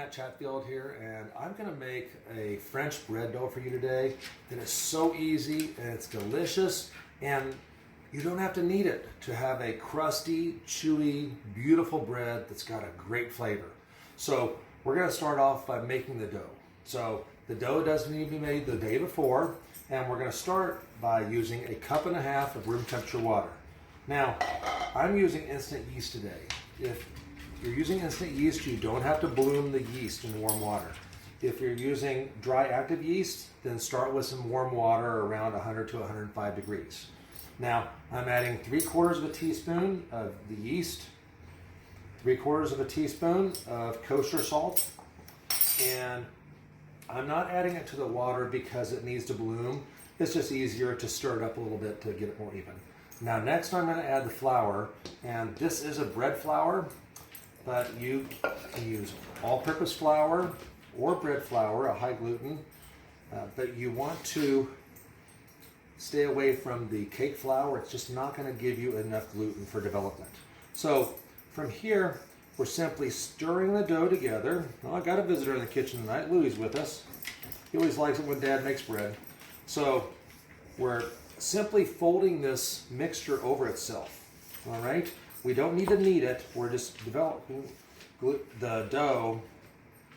Matt Chatfield here, and I'm going to make a French bread dough for you today that is so easy and it's delicious, and you don't have to knead it to have a crusty, chewy, beautiful bread that's got a great flavor. So we're going to start off by making the dough. So the dough doesn't need to be made the day before, and we're going to start by using 1.5 cups of room temperature water. Now, I'm using instant yeast today. If you're using instant yeast, you don't have to bloom the yeast in warm water. If you're using dry active yeast, then start with some warm water around 100 to 105 degrees. Now, I'm adding 3/4 teaspoon of the yeast, 3/4 teaspoon of kosher salt, and I'm not adding it to the water because it needs to bloom. It's just easier to stir it up a little bit to get it more even. Now, next I'm going to add the flour, and this is a bread flour, but you can use all-purpose flour or bread flour, a high gluten, but you want to stay away from the cake flour. It's just not going to give you enough gluten for development. So from here, we're simply stirring the dough together. Well, I got a visitor in the kitchen tonight. Louie's with us. He always likes it when Dad makes bread. So we're simply folding this mixture over itself. All right? We don't need to knead it. We're just developing the dough,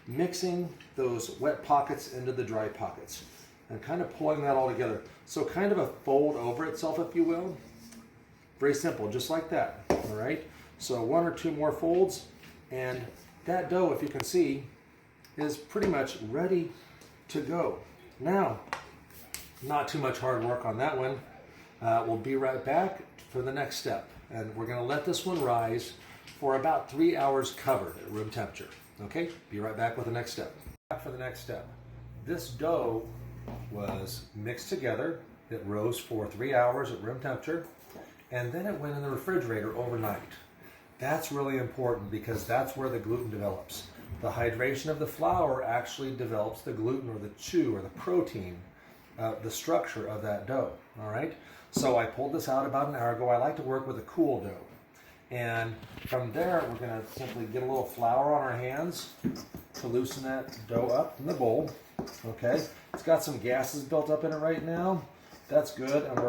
mixing those wet pockets into the dry pockets and kind of pulling that all together. So kind of a fold over itself, if you will. Very simple, just like that. All right? So 1 or 2 more folds, and that dough, if you can see, is pretty much ready to go. Now, not too much hard work on that one. We'll be right back for the next step. And we're going to let this one rise for about 3 hours covered at room temperature. Okay, be right back with the next step. For the next step, this dough was mixed together. It rose for 3 hours at room temperature, and then it went in the refrigerator overnight. That's really important because that's where the gluten develops. The hydration of the flour actually develops the gluten or the chew or the protein, the structure of that dough. All right. So I pulled this out about an hour ago. I like to work with a cool dough. And from there, we're going to simply get a little flour on our hands to loosen that dough up in the bowl. Okay. It's got some gases built up in it right now. That's good. And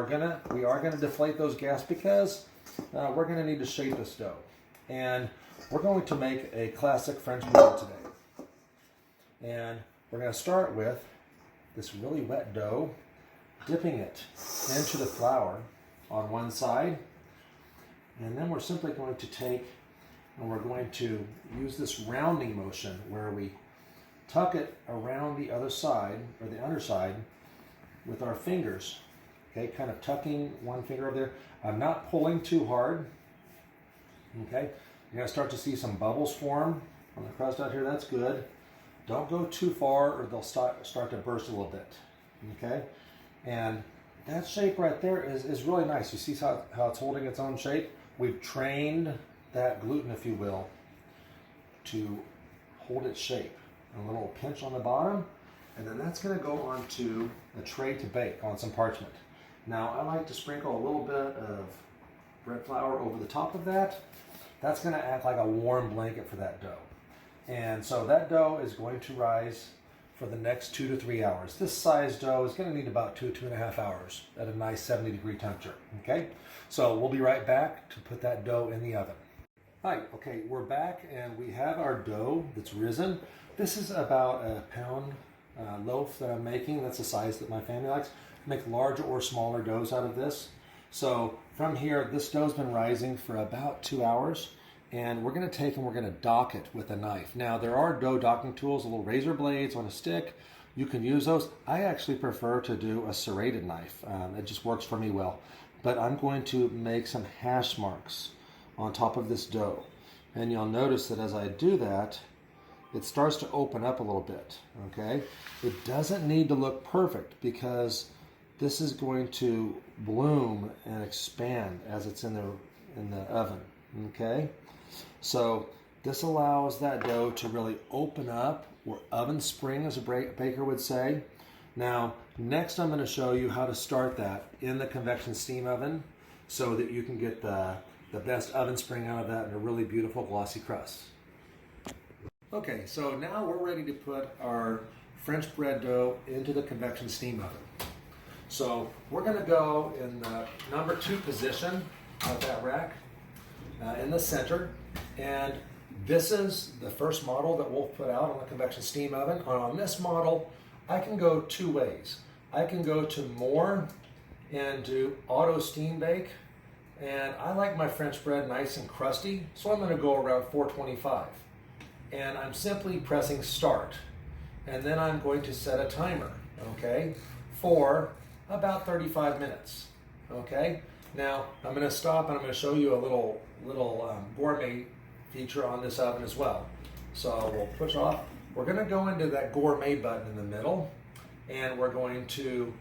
we are going to deflate those gases because we're going to need to shape this dough. And we're going to make a classic French bread today. And we're going to start with this really wet dough, dipping it into the flour on one side, and then we're simply going to take and we're going to use this rounding motion where we tuck it around the other side or the underside with our fingers. Okay, kind of tucking one finger over there. I'm not pulling too hard. Okay, you're going to start to see some bubbles form on the crust out here. That's good. Don't go too far or they'll start to burst a little bit. Okay, and that shape right there is really nice. You see how it's holding its own shape? We've trained that gluten, if you will, to hold its shape. A little pinch on the bottom, and then that's going to go onto a tray to bake on some parchment. Now, I like to sprinkle a little bit of bread flour over the top of that. That's going to act like a warm blanket for that dough. And so that dough is going to rise for the next 2 to 3 hours. This size dough is going to need about 2.5 hours at a nice 70-degree temperature. Okay, so we'll be right back to put that dough in the oven. Hi, okay, we're back and we have our dough that's risen. This is about a pound loaf that I'm making. That's the size that my family likes. Make larger or smaller doughs out of this. So from here, this dough's been rising for about 2 hours. And we're going to take and we're going to dock it with a knife. Now, there are dough docking tools, little razor blades on a stick. You can use those. I actually prefer to do a serrated knife. It just works for me well. But I'm going to make some hash marks on top of this dough. And you'll notice that as I do that, it starts to open up a little bit, okay? It doesn't need to look perfect because this is going to bloom and expand as it's in the oven, okay? So this allows that dough to really open up, or oven spring, as a baker would say. Now, next I'm going to show you how to start that in the convection steam oven so that you can get the best oven spring out of that and a really beautiful glossy crust. Okay, so now we're ready to put our French bread dough into the convection steam oven. So we're going to go in the number 2 position of that rack in the center, and this is the first model that we'll put out on the convection steam oven. On this model, I can go 2 ways. I can go to more and do auto steam bake, and I like my French bread nice and crusty, so I'm going to go around 425. And I'm simply pressing start, and then I'm going to set a timer, okay, for about 35 minutes, okay? Now I'm going to stop and I'm going to show you a little gourmet feature on this oven as well. So we'll push off. We're going to go into that gourmet button in the middle, and we're going to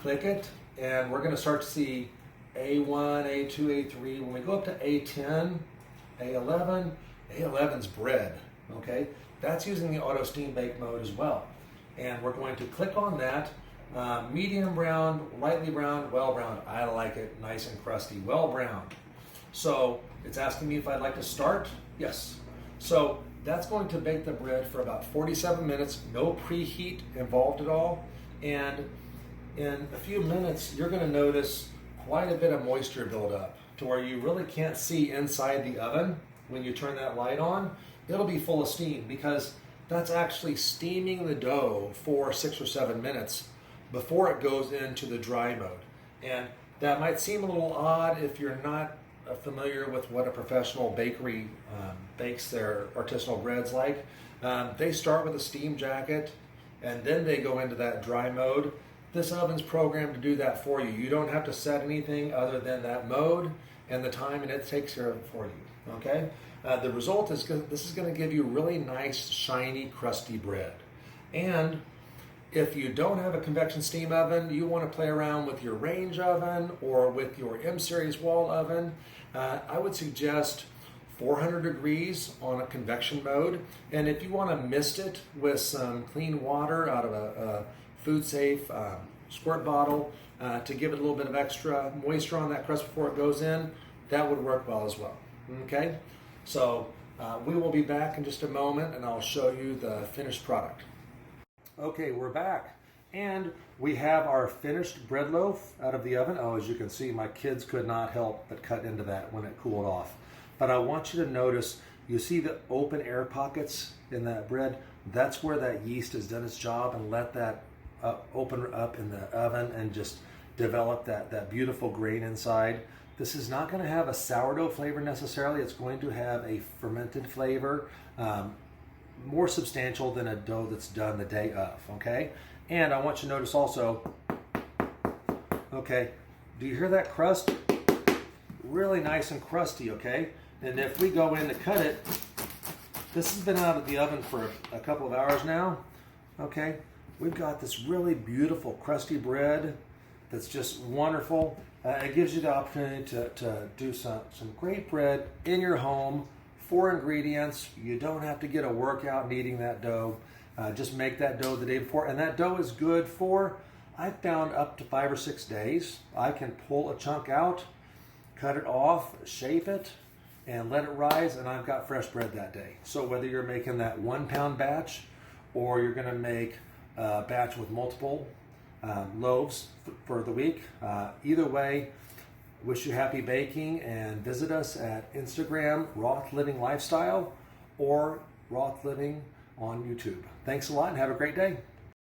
click it, and we're going to start to see A1, A2, A3. When we go up to A10, A11, A11's bread. Okay, that's using the auto steam bake mode as well. And we're going to click on that, medium brown, lightly browned, well browned. I like it nice and crusty, well browned. So it's asking me if I'd like to start. Yes. So that's going to bake the bread for about 47 minutes, no preheat involved at all. And in a few minutes, you're going to notice quite a bit of moisture build up to where you really can't see inside the oven when you turn that light on. It'll be full of steam because that's actually steaming the dough for 6 or 7 minutes before it goes into the dry mode. And that might seem a little odd if you're not familiar with what a professional bakery bakes their artisanal breads like. They start with a steam jacket and then they go into that dry mode. This oven's programmed to do that for you. You don't have to set anything other than that mode and the time, and it takes care of it for you, okay? The result is this is going to give you really nice, shiny, crusty bread. And if you don't have a convection steam oven, you want to play around with your range oven or with your M-series wall oven, I would suggest 400 degrees on a convection mode. And if you want to mist it with some clean water out of a food-safe squirt bottle to give it a little bit of extra moisture on that crust before it goes in, that would work well as well, okay? So we will be back in just a moment and I'll show you the finished product. Okay, we're back. And we have our finished bread loaf out of the oven. Oh, as you can see, my kids could not help but cut into that when it cooled off. But I want you to notice, you see the open air pockets in that bread? That's where that yeast has done its job and let that open up in the oven and just develop that beautiful grain inside. This is not going to have a sourdough flavor necessarily. It's going to have a fermented flavor, more substantial than a dough that's done the day of, okay? And I want you to notice also, okay, do you hear that crust? Really nice and crusty, okay? And if we go in to cut it, this has been out of the oven for a couple of hours now, okay? We've got this really beautiful crusty bread that's just wonderful. It gives you the opportunity to do some great bread in your home, 4 ingredients. You don't have to get a workout kneading that dough. Just make that dough the day before. And that dough is good for, I found, up to 5 or 6 days. I can pull a chunk out, cut it off, shape it, and let it rise, and I've got fresh bread that day. So whether you're making that 1-pound batch or you're going to make a batch with multiple loaves for the week. Either way, wish you happy baking, and visit us at Instagram, Roth Living Lifestyle, or Roth Living on YouTube. Thanks a lot and have a great day.